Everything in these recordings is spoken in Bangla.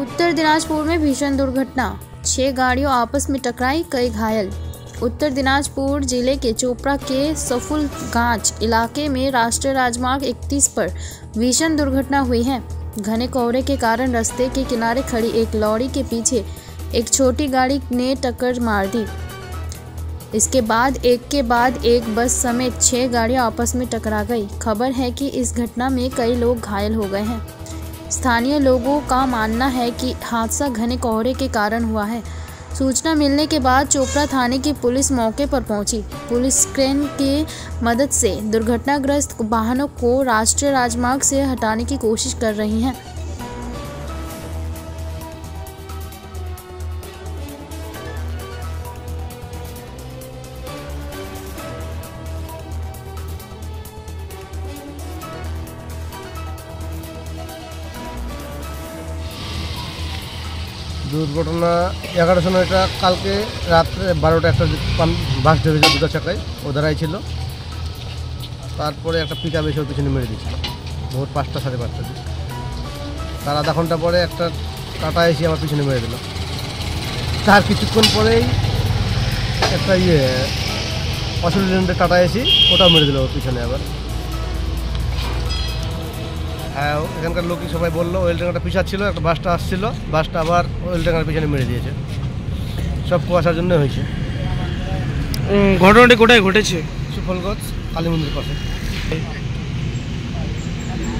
उत्तर दिनाजपुर में भीषण दुर्घटना, 6 गाड़ियों आपस में टकराई, कई घायल। उत्तर दिनाजपुर जिले के चोपड़ा के सफुलगांच इलाके में राष्ट्रीय राजमार्ग 31 पर भीषण दुर्घटना हुई है। घने कोहरे के कारण रास्ते के किनारे खड़ी एक लॉरी के पीछे एक छोटी गाड़ी ने टक्कर मार दी। इसके बाद एक बस समेत 6 गाड़ियां आपस में टकरा गई। खबर है कि इस घटना में कई लोग घायल हो गए हैं। स्थानीय लोगों का मानना है कि हादसा घने कोहरे के कारण हुआ है। सूचना मिलने के बाद चोपड़ा थाने की पुलिस मौके पर पहुंची। पुलिस क्रेन की मदद से दुर्घटनाग्रस्त वाहनों को राष्ट्रीय राजमार्ग से हटाने की कोशिश कर रही है। দুর্ঘটনা 11টার সময়, এটা কালকে রাত্রে 12টা একটা বাস ঢেকেছে দুটো চাকায়, ও দাঁড়াই ছিল। তারপরে একটা পিকআপ এসে পিছনে মেরে দিয়েছিল ভোর 5টা 5:30 দিকে। তার আধা ঘন্টা পরে একটা টাটা এসে আমার পিছনে মেরে দিল। তার কিছুক্ষণ পরেই একটা অস্ট্রেলিয়ানের টাটা এসি ওটাও মেরে দিল ওর পিছনে আবার। হ্যাঁ, এখানকার লোকই সবাই বললো ওয়েল ট্যাঙ্কারটা পিছাচ্ছিল, ছিল একটা বাসটা আসছিল, বাসটা আবার ওয়েল ট্যাঙ্কার পিছনে মেরে দিয়েছে। সব কুয়াশার জন্য হয়েছে। ঘটনাটি কোথায় ঘটেছে? সুফলগঞ্জ কালী মন্দির পাশে।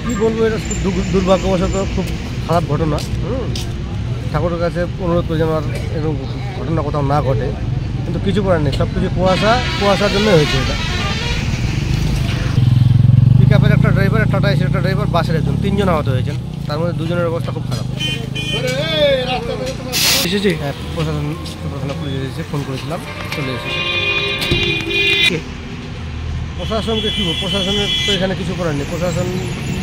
কী বলবো, এটা খুব দুর্ভাগ্যবশত খুব খারাপ ঘটনা। ঠাকুরের কাছে অনুরোধ করে যেন আর এরকম ঘটনা কোথাও না ঘটে, কিন্তু কিছু করার নেই। সব কিছু কুয়াশার জন্য হয়েছে এটা। পিকআপের একটা ড্রাইভার, টাটা এসির একটা ড্রাইভার, বাসের একজন, 3 জন আহত হয়েছেন। তার মধ্যে 2 জনের অবস্থা খুব খারাপ। এসেছে? হ্যাঁ, প্রশাসন পুলিশ এসেছে, ফোন করেছিলাম, চলে এসেছে। প্রশাসনকে কী বলবো, প্রশাসনের তো এখানে কিছু করার নেই। প্রশাসন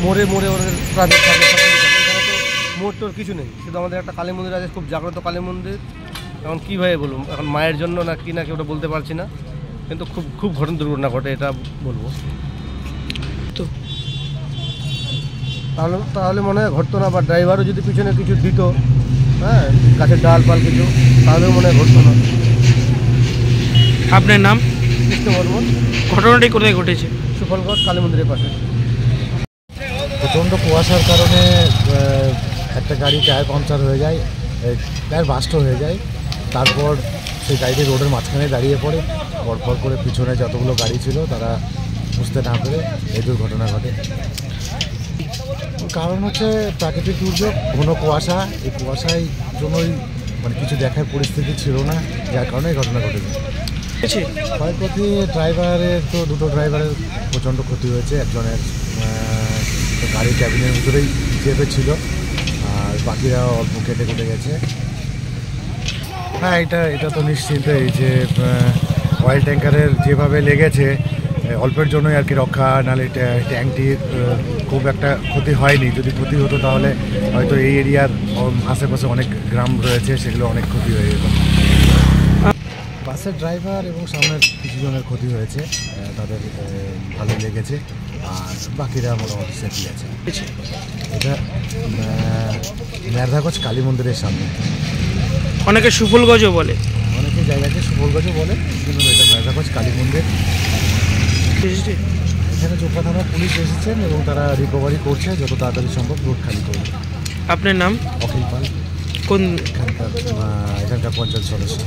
মোড়ে ওদের ট্রাফিক থাকে, এখানে তো মোড় টোর কিছু নেই। শুধু আমাদের একটা কালী মন্দির আছে, খুব জাগ্রত কালী মন্দির। এখন কীভাবে বলবো, এখন মায়ের জন্য না কি না কি ওটা বলতে পারছি না, কিন্তু খুব দুর্ঘটনা ঘটে এটা বলবো। তো তাহলে মনে হয় ঘটতো না, বা ড্রাইভারও যদি পিছনে কিছু দিত, হ্যাঁ, গাছের ডাল পাল কিছু, তাহলেও মনে হয় ঘটতো না। আপনার নাম? কৃষ্ণ বর্মন। ঘটনাটি কোথায় ঘটেছে? সুফলগঞ্জ কালী মন্দিরের পাশে। প্রচণ্ড কুয়াশার কারণে একটা গাড়ি টায়ার পাংচার হয়ে যায়, টায়ার বাস্ট হয়ে যায়। তারপর সেই গাড়িটি রোডের মাঝখানে দাঁড়িয়ে পড়ে। পরপর করে পিছনে যতগুলো গাড়ি ছিল তারা বুঝতে না পেরে এই দুর্ঘটনা ঘটে। কারণ হচ্ছে প্রাকৃতিক দুর্যোগ, ঘন কুয়াশা। এই কুয়াশায় জন্যই কিছু দেখার পরিস্থিতি ছিল না, যার কারণে এই ঘটনা ঘটেছে। ক্ষয়ক্ষতি ড্রাইভারের তো, 2টো ড্রাইভারের প্রচণ্ড ক্ষতি হয়েছে। একজনের গাড়ির ক্যাবিনের ভিতরেই চেপে ছিল, আর বাকিরা অল্প কেটে গেছে। হ্যাঁ, এটা তো নিশ্চিন্ত, এই যে অয়েল ট্যাঙ্কারের যেভাবে লেগেছে, অল্পের জন্যই আর কি রক্ষা, নাহলে ট্যাঙ্কটির খুব একটা ক্ষতি হয়নি। যদি ক্ষতি হতো তাহলে হয়তো এই এরিয়ার আশেপাশে অনেক গ্রাম রয়েছে, সেগুলো অনেক ক্ষতি হয়ে যেত। বাসের ড্রাইভার এবং সামনের কিছু জনের ক্ষতি হয়েছে, তাদের ভালো লেগেছে, আর বাকিরা মোটামুটি সেফলি আছে। এটা মেরধাগঞ্জ কালী মন্দিরের সামনে। অনেকে সুফলগঞ্জও বলে, অনেকে জায়গাকে সুফলগঞ্জও বলে, কিন্তু এটা মেরধাগঞ্জ কালী মন্দির। এখানে চোপড়া থানার পুলিশ এসেছেন এবং তারা রিকভারি করছে, যত তাড়াতাড়ি সম্ভব রোড খালি করবে। আপনার নাম? অখিল পাল। কোন এখানকার পঞ্চায়েত সদস্য।